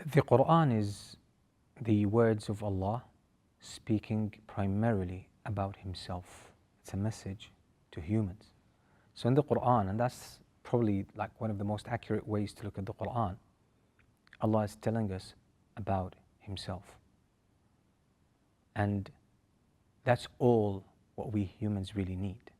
The Qur'an is the words of Allah speaking primarily about Himself. It's a message to humans. So in the Qur'an, and that's probably like one of the most accurate ways to look at the Qur'an, Allah is telling us about Himself. And that's all what we humans really need.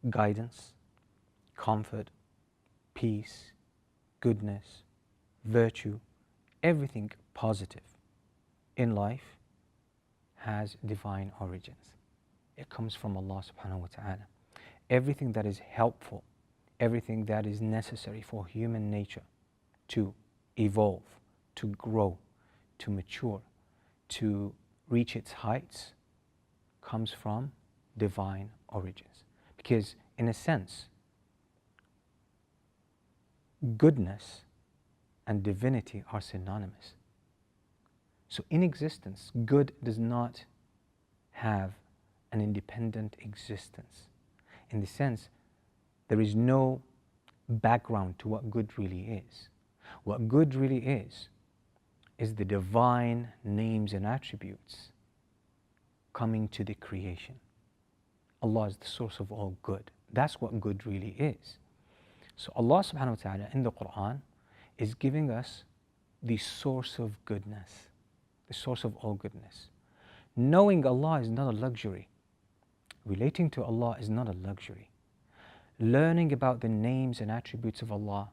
Guidance, comfort, peace, goodness, virtue, everything positive in life has divine origins. It comes from Allah subhanahu wa ta'ala. Everything that is helpful, everything that is necessary for human nature to evolve, to grow, to mature, to reach its heights, comes from divine origins. Because in a sense, goodness and divinity are synonymous. So in existence, good does not have an independent existence. In the sense, there is no background to what good really is. What good really is the divine names and attributes coming to the creation. Allah is the source of all good. That's what good really is. So Allah subhanahu wa ta'ala in the Qur'an is giving us the source of goodness, the source of all goodness. Knowing Allah is not a luxury. Relating to Allah is not a luxury. Learning about the names and attributes of Allah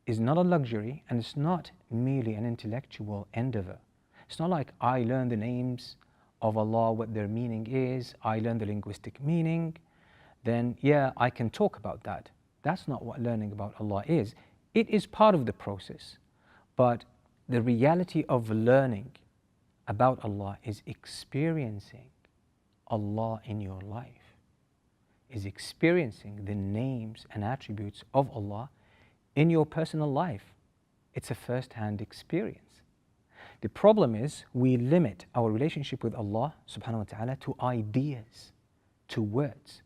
is not a luxury, and it's not merely an intellectual endeavor. It's not like I learn the names of Allah, what their meaning is, I learn the linguistic meaning, then yeah, I can talk about that. That's not what learning about Allah is. It is part of the process, but the reality of learning about Allah is experiencing Allah in your life, is experiencing the names and attributes of Allah in your personal life. It's a first-hand experience. The problem is we limit our relationship with Allah subhanahu wa ta'ala to ideas, to words.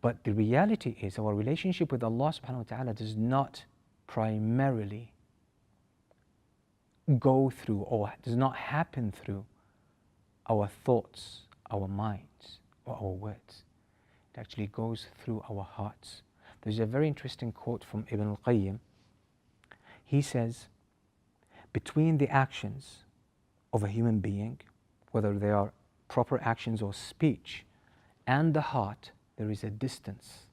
But the reality is our relationship with Allah subhanahu wa ta'ala does not primarily go through or does not happen through our thoughts, our minds, or our words. It actually goes through our hearts. There's a very interesting quote from Ibn al-Qayyim. He says, between the actions of a human being, whether they are proper actions or speech, and the heart, there is a distance.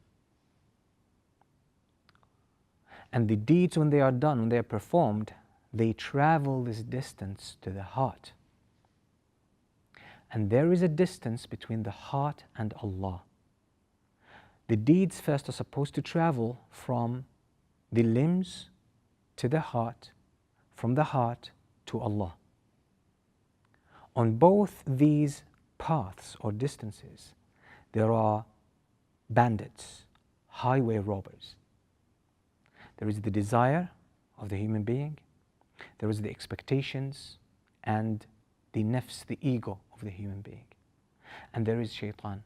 And the deeds, when they are done, when they are performed, they travel this distance to the heart. And there is a distance between the heart and Allah. The deeds first are supposed to travel from the limbs to the heart, from the heart to Allah. On both these paths or distances, there are bandits, highway robbers. There is the desire of the human being, there is the expectations and the nafs, the ego of the human being, and there is shaitan.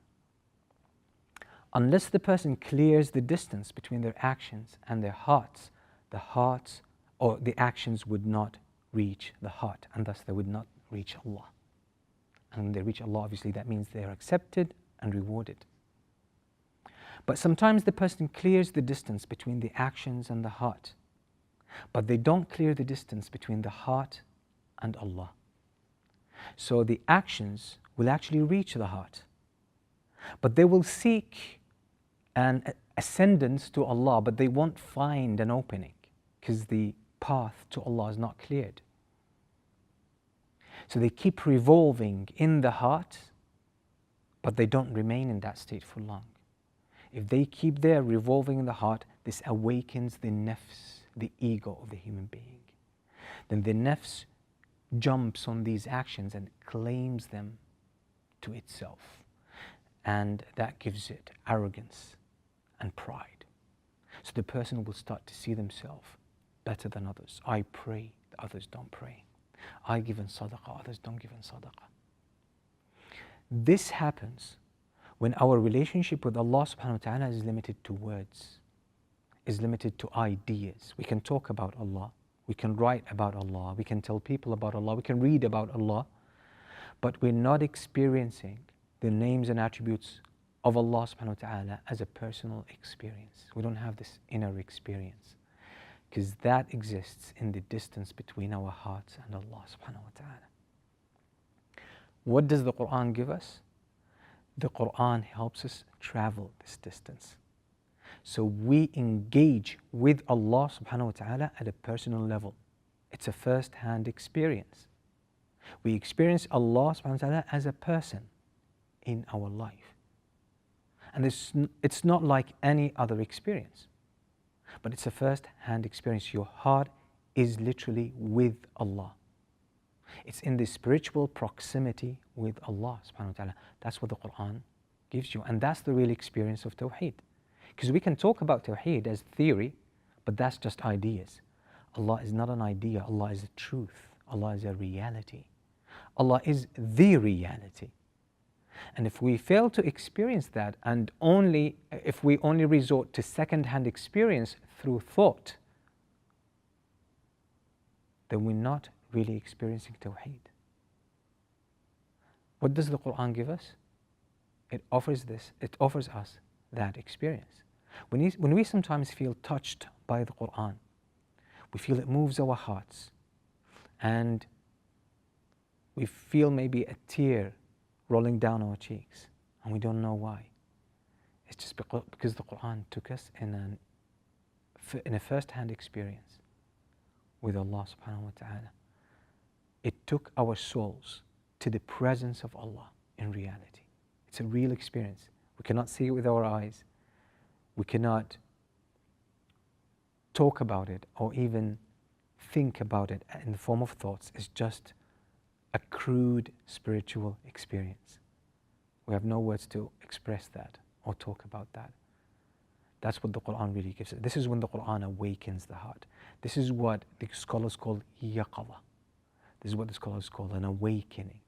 Unless the person clears the distance between their actions and their hearts, the hearts or the actions would not reach the heart, and thus they would not reach Allah. And when they reach Allah, obviously that means they are accepted and rewarded. But sometimes the person clears the distance between the actions and the heart, but they don't clear the distance between the heart and Allah. So the actions will actually reach the heart, but they will seek an ascendance to Allah, but they won't find an opening because the path to Allah is not cleared. So they keep revolving in the heart, but they don't remain in that state for long. If they keep there revolving in the heart, this awakens the nafs, the ego of the human being. Then the nafs jumps on these actions and claims them to itself. And that gives it arrogance and pride. So the person will start to see themselves better than others. I pray, the others don't pray. I give in sadaqah, others don't give in sadaqah. This happens when our relationship with Allah subhanahu wa ta'ala is limited to words, is limited to ideas. We can talk about Allah, We can write about Allah, we can tell people about Allah, we can read about Allah, but we're not experiencing the names and attributes of Allah subhanahu wa ta'ala as a personal experience. We don't have this inner experience, because that exists in the distance between our hearts and Allah subhanahu wa ta'ala. What does the Qur'an give us? The Qur'an helps us travel this distance. So we engage with Allah subhanahu wa ta'ala at a personal level. It's a first-hand experience. We experience Allah subhanahu wa ta'ala as a person in our life. And it's not like any other experience, but it's a first-hand experience. Your heart is literally with Allah. It's in the spiritual proximity with Allah subhanahu wa ta'ala. That's what the Qur'an gives you. And that's the real experience of Tawheed. Because we can talk about Tawheed as theory, but that's just ideas. Allah is not an idea. Allah is a truth. Allah is a reality. Allah is the reality. And if we fail to experience that, and if we only resort to second-hand experience through thought, then we're not really experiencing Tawheed. What does the Qur'an give us? It offers us that experience. When we sometimes feel touched by the Qur'an, we feel it moves our hearts, and we feel maybe a tear rolling down our cheeks, and we don't know why. It's just because the Qur'an took us in a first-hand experience with Allah subhanahu wa ta'ala. It took our souls to the presence of Allah in reality. It's a real experience. We cannot see it with our eyes. We cannot talk about it or even think about it in the form of thoughts. It's just a crude spiritual experience. We have no words to express that or talk about that. That's what the Qur'an really gives us. This is when the Qur'an awakens the heart. This is what the scholars call yaqadha. This is what the scholars call an awakening.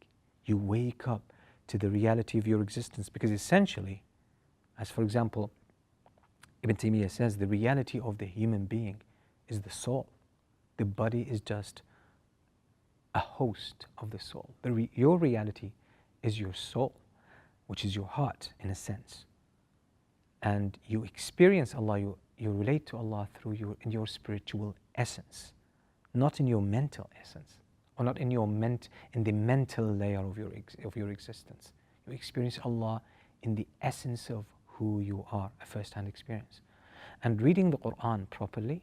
You wake up to the reality of your existence, because essentially, as for example, Ibn Taymiyyah says, the reality of the human being is the soul. The body is just a host of the soul. Your reality is your soul, which is your heart in a sense. And you experience Allah, you relate to Allah through in your spiritual essence, not in your mental essence, or not in the mental layer of your existence. You experience Allah in the essence of who you are, a first-hand experience. And reading the Qur'an properly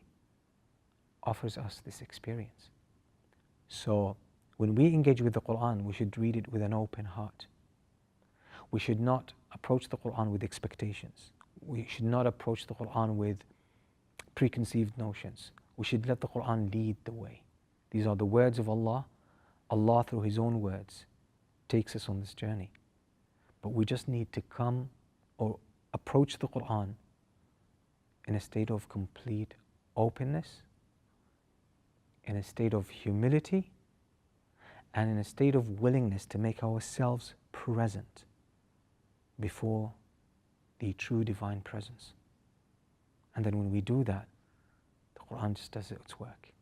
offers us this experience. So when we engage with the Qur'an, we should read it with an open heart. We should not approach the Qur'an with expectations. We should not approach the Qur'an with preconceived notions. We should let the Qur'an lead the way. These are the words of Allah. Allah, through His own words, takes us on this journey. But we just need to come or approach the Qur'an in a state of complete openness, in a state of humility, and in a state of willingness to make ourselves present before the true divine presence. And then when we do that, the Qur'an just does its work.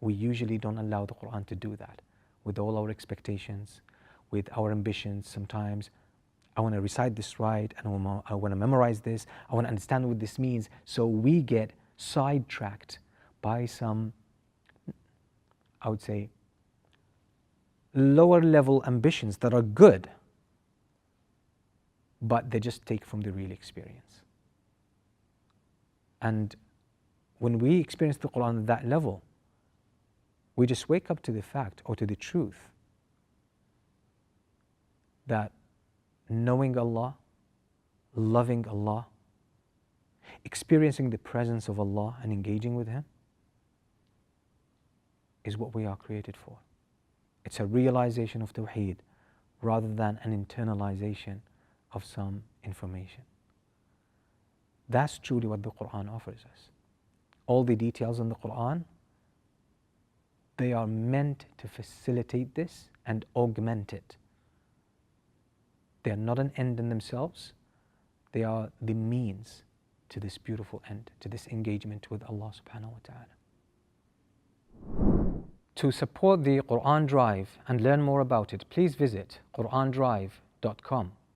We usually don't allow the Qur'an to do that with all our expectations, with our ambitions. Sometimes I want to recite this right, and I want to memorize this, I want to understand what this means. So we get sidetracked by some, I would say, lower level ambitions that are good, but they just take from the real experience. And when we experience the Qur'an at that level, we just wake up to the fact or to the truth that knowing Allah, loving Allah, experiencing the presence of Allah and engaging with Him is what we are created for. It's a realization of Tawheed rather than an internalization of some information. That's truly what the Qur'an offers us. All the details in the Qur'an, they are meant to facilitate this and augment it. They are not an end in themselves. They are the means to this beautiful end, to this engagement with Allah subhanahu wa ta'ala. To support the Quran Drive and learn more about it, please visit qurandrive.com.